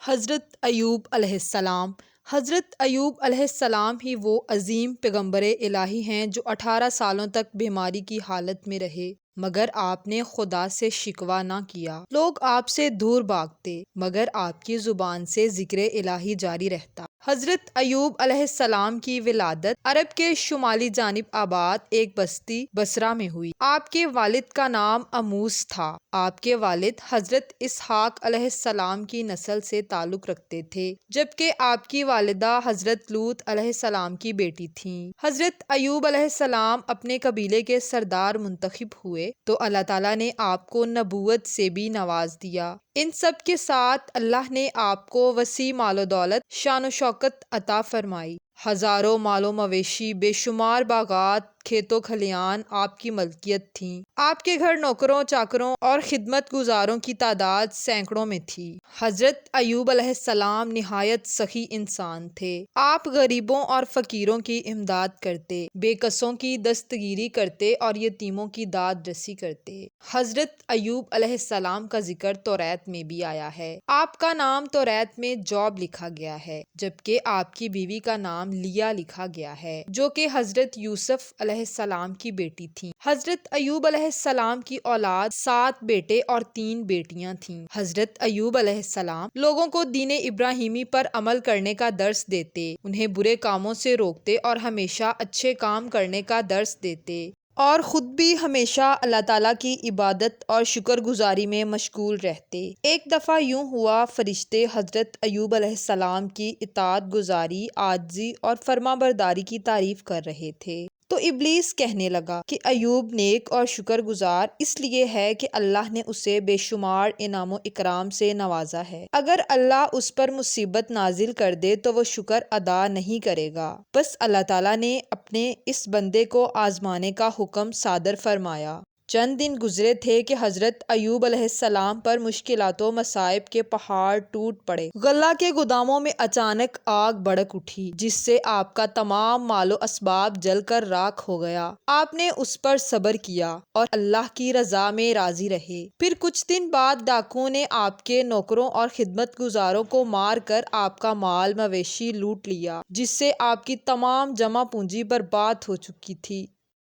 حضرت ایوب علیہ السلام۔ حضرت ایوب علیہ السلام ہی وہ عظیم پیغمبر الہی ہیں جو 18 سالوں تک بیماری کی حالت میں رہے، مگر آپ نے خدا سے شکوہ نہ کیا۔ لوگ آپ سے دور بھاگتے، مگر آپ کی زبان سے ذکر الہی جاری رہتا۔ حضرت ایوب علیہ السلام کی ولادت عرب کے شمالی جانب آباد ایک بستی بصرہ میں ہوئی۔ آپ کے والد کا نام اموس تھا۔ آپ کے والد حضرت اسحاق علیہ السلام کی نسل سے تعلق رکھتے تھے، جبکہ آپ کی والدہ حضرت لوط علیہ السلام کی بیٹی تھیں۔ حضرت ایوب علیہ السلام اپنے قبیلے کے سردار منتخب ہوئے تو اللہ تعالیٰ نے آپ کو نبوت سے بھی نواز دیا۔ ان سب کے ساتھ اللہ نے آپ کو وسیع مال و دولت، شان و شوکت عطا فرمائی۔ ہزاروں مال و مویشی، بے شمار باغات، کھیت و کھلیان آپ کی ملکیت تھیں۔ آپ کے گھر نوکروں، چاکروں اور خدمت گزاروں کی تعداد سینکڑوں میں تھی۔ حضرت ایوب علیہ السلام نہایت سخی انسان تھے۔ آپ غریبوں اور فقیروں کی امداد کرتے، بے کسوں کی دستگیری کرتے اور یتیموں کی داد رسی کرتے۔ حضرت ایوب علیہ السلام کا ذکر توریت میں بھی آیا ہے۔ آپ کا نام توریت میں جوب لکھا گیا ہے، جبکہ آپ کی بیوی کا نام لیا لکھا گیا ہے، جو کہ حضرت یوسف علیہ السلام کی بیٹی تھیں۔ حضرت ایوب علیہ السلام کی اولاد 7 بیٹے اور 3 بیٹیاں تھیں۔ حضرت ایوب علیہ السلام لوگوں کو دین ابراہیمی پر عمل کرنے کا درس دیتے، انہیں برے کاموں سے روکتے اور ہمیشہ اچھے کام کرنے کا درس دیتے، اور خود بھی ہمیشہ اللہ تعالیٰ کی عبادت اور شکر گزاری میں مشغول رہتے۔ ایک دفعہ یوں ہوا، فرشتے حضرت ایوب علیہ السلام کی اطاعت گزاری، عاجزی اور فرما برداری کی تعریف کر رہے تھے، تو ابلیس کہنے لگا کہ ایوب نیک اور شکر گزار اس لیے ہے کہ اللہ نے اسے بے شمار انعام و اکرام سے نوازا ہے۔ اگر اللہ اس پر مصیبت نازل کر دے تو وہ شکر ادا نہیں کرے گا۔ بس اللہ تعالیٰ نے اپنے اس بندے کو آزمانے کا حکم صادر فرمایا۔ چند دن گزرے تھے کہ حضرت ایوب علیہ السلام پر مشکلات و مصائب کے پہاڑ ٹوٹ پڑے۔ غلہ کے گوداموں میں اچانک آگ بھڑک اٹھی، جس سے آپ کا تمام مال و اسباب جل کر راکھ ہو گیا۔ آپ نے اس پر صبر کیا اور اللہ کی رضا میں راضی رہے۔ پھر کچھ دن بعد ڈاکوؤں نے آپ کے نوکروں اور خدمت گزاروں کو مار کر آپ کا مال مویشی لوٹ لیا، جس سے آپ کی تمام جمع پونجی برباد ہو چکی تھی،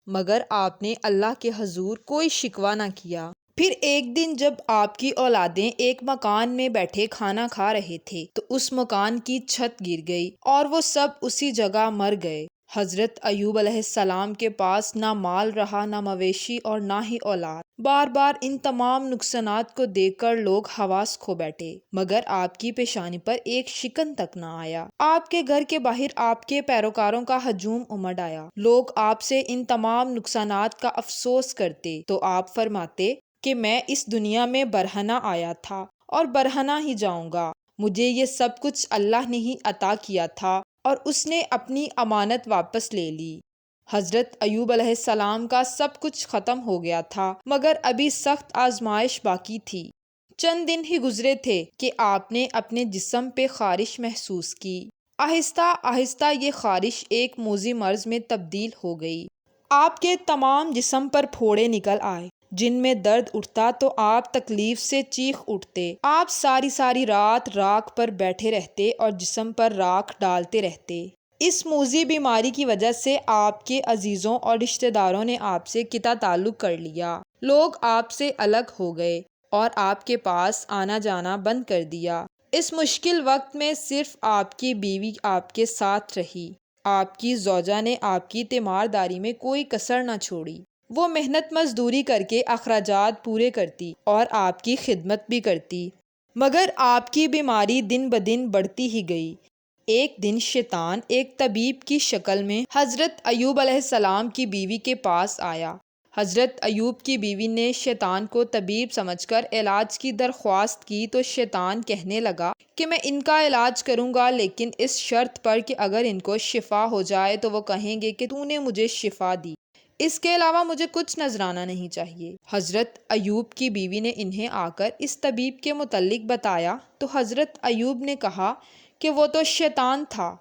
مگر آپ نے اللہ کے حضور کوئی شکوہ نہ کیا۔ پھر ایک دن جب آپ کی اولادیں ایک مکان میں بیٹھے کھانا کھا رہے تھے تو اس مکان کی چھت گر گئی اور وہ سب اسی جگہ مر گئے۔ حضرت ایوب علیہ السلام کے پاس نہ مال رہا، نہ مویشی اور نہ ہی اولاد۔ بار بار ان تمام نقصانات کو دیکھ کر لوگ حواس کھو بیٹھے، مگر آپ کی پیشانی پر ایک شکن تک نہ آیا۔ آپ کے گھر کے باہر آپ کے پیروکاروں کا ہجوم امڑ آیا۔ لوگ آپ سے ان تمام نقصانات کا افسوس کرتے تو آپ فرماتے کہ میں اس دنیا میں برہنہ آیا تھا اور برہنہ ہی جاؤں گا۔ مجھے یہ سب کچھ اللہ نے ہی عطا کیا تھا اور اس نے اپنی امانت واپس لے لی۔ حضرت ایوب علیہ السلام کا سب کچھ ختم ہو گیا تھا، مگر ابھی سخت آزمائش باقی تھی۔ چند دن ہی گزرے تھے کہ آپ نے اپنے جسم پہ خارش محسوس کی۔ آہستہ آہستہ یہ خارش ایک موذی مرض میں تبدیل ہو گئی۔ آپ کے تمام جسم پر پھوڑے نکل آئے، جن میں درد اٹھتا تو آپ تکلیف سے چیخ اٹھتے۔ آپ ساری ساری رات راکھ پر بیٹھے رہتے اور جسم پر راکھ ڈالتے رہتے۔ اس موذی بیماری کی وجہ سے آپ کے عزیزوں اور رشتہ داروں نے آپ سے قطع تعلق کر لیا۔ لوگ آپ سے الگ ہو گئے اور آپ کے پاس آنا جانا بند کر دیا۔ اس مشکل وقت میں صرف آپ کی بیوی آپ کے ساتھ رہی۔ آپ کی زوجہ نے آپ کی تیمارداری میں کوئی کسر نہ چھوڑی۔ وہ محنت مزدوری کر کے اخراجات پورے کرتی اور آپ کی خدمت بھی کرتی، مگر آپ کی بیماری دن بدن بڑھتی ہی گئی۔ ایک دن شیطان ایک طبیب کی شکل میں حضرت ایوب علیہ السلام کی بیوی کے پاس آیا۔ حضرت ایوب کی بیوی نے شیطان کو طبیب سمجھ کر علاج کی درخواست کی تو شیطان کہنے لگا کہ میں ان کا علاج کروں گا، لیکن اس شرط پر کہ اگر ان کو شفا ہو جائے تو وہ کہیں گے کہ تو نے مجھے شفا دی، اس کے علاوہ مجھے کچھ نذرانہ نہیں چاہیے۔ حضرت ایوب کی بیوی نے انہیں آ کر اس طبیب کے متعلق بتایا تو حضرت ایوب نے کہا کہ وہ تو شیطان تھا،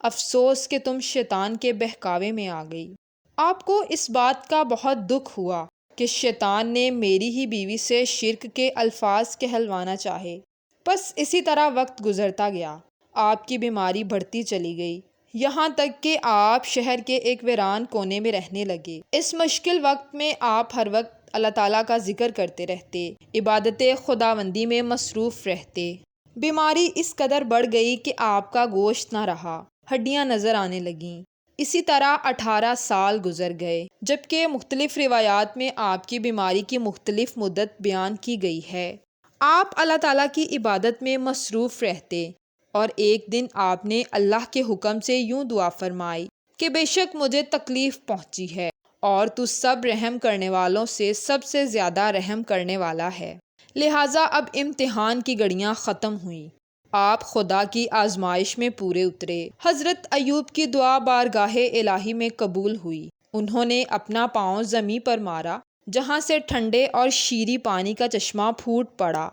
افسوس کہ تم شیطان کے بہکاوے میں آ گئی۔ آپ کو اس بات کا بہت دکھ ہوا کہ شیطان نے میری ہی بیوی سے شرک کے الفاظ کہلوانا چاہے۔ بس اسی طرح وقت گزرتا گیا، آپ کی بیماری بڑھتی چلی گئی، یہاں تک کہ آپ شہر کے ایک ویران کونے میں رہنے لگے۔ اس مشکل وقت میں آپ ہر وقت اللہ تعالیٰ کا ذکر کرتے رہتے، عبادت خداوندی میں مصروف رہتے۔ بیماری اس قدر بڑھ گئی کہ آپ کا گوشت نہ رہا، ہڈیاں نظر آنے لگیں۔ اسی طرح 18 سال گزر گئے، جبکہ مختلف روایات میں آپ کی بیماری کی مختلف مدت بیان کی گئی ہے۔ آپ اللہ تعالیٰ کی عبادت میں مصروف رہتے، اور ایک دن آپ نے اللہ کے حکم سے یوں دعا فرمائی کہ بے شک مجھے تکلیف پہنچی ہے، اور تو سب رحم کرنے والوں سے سب سے زیادہ رحم کرنے والا ہے، لہٰذا اب امتحان کی گھڑیاں ختم ہوئیں، آپ خدا کی آزمائش میں پورے اترے۔ حضرت ایوب کی دعا بارگاہ الہی میں قبول ہوئی۔ انہوں نے اپنا پاؤں زمیں پر مارا، جہاں سے ٹھنڈے اور شیریں پانی کا چشمہ پھوٹ پڑا۔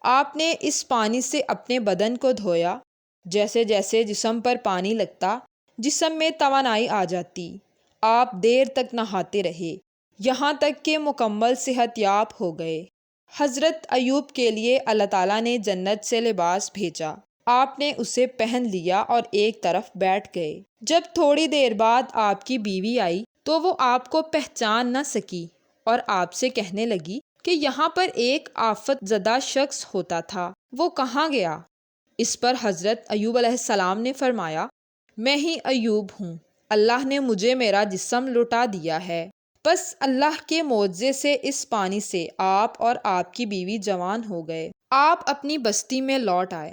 آپ نے اس پانی سے اپنے بدن کو دھویا، جیسے جیسے جسم پر پانی لگتا جسم میں توانائی آ جاتی۔ آپ دیر تک نہاتے رہے، یہاں تک کہ مکمل صحت یاب ہو گئے۔ حضرت ایوب کے لیے اللہ تعالیٰ نے جنت سے لباس بھیجا، آپ نے اسے پہن لیا اور ایک طرف بیٹھ گئے۔ جب تھوڑی دیر بعد آپ کی بیوی آئی تو وہ آپ کو پہچان نہ سکی اور آپ سے کہنے لگی کہ یہاں پر ایک آفت زدہ شخص ہوتا تھا، وہ کہاں گیا؟ اس پر حضرت ایوب علیہ السلام نے فرمایا، میں ہی ایوب ہوں، اللہ نے مجھے میرا جسم لوٹا دیا ہے۔ بس اللہ کے معجزے سے اس پانی سے آپ اور آپ کی بیوی جوان ہو گئے۔ آپ اپنی بستی میں لوٹ آئے۔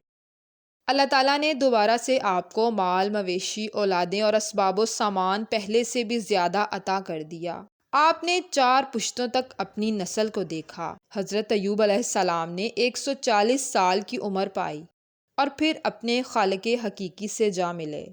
اللہ تعالیٰ نے دوبارہ سے آپ کو مال، مویشی، اولادیں اور اسباب و سامان پہلے سے بھی زیادہ عطا کر دیا۔ آپ نے 4 پشتوں تک اپنی نسل کو دیکھا۔ حضرت ایوب علیہ السلام نے 140 سال کی عمر پائی اور پھر اپنے خالق حقیقی سے جا ملے۔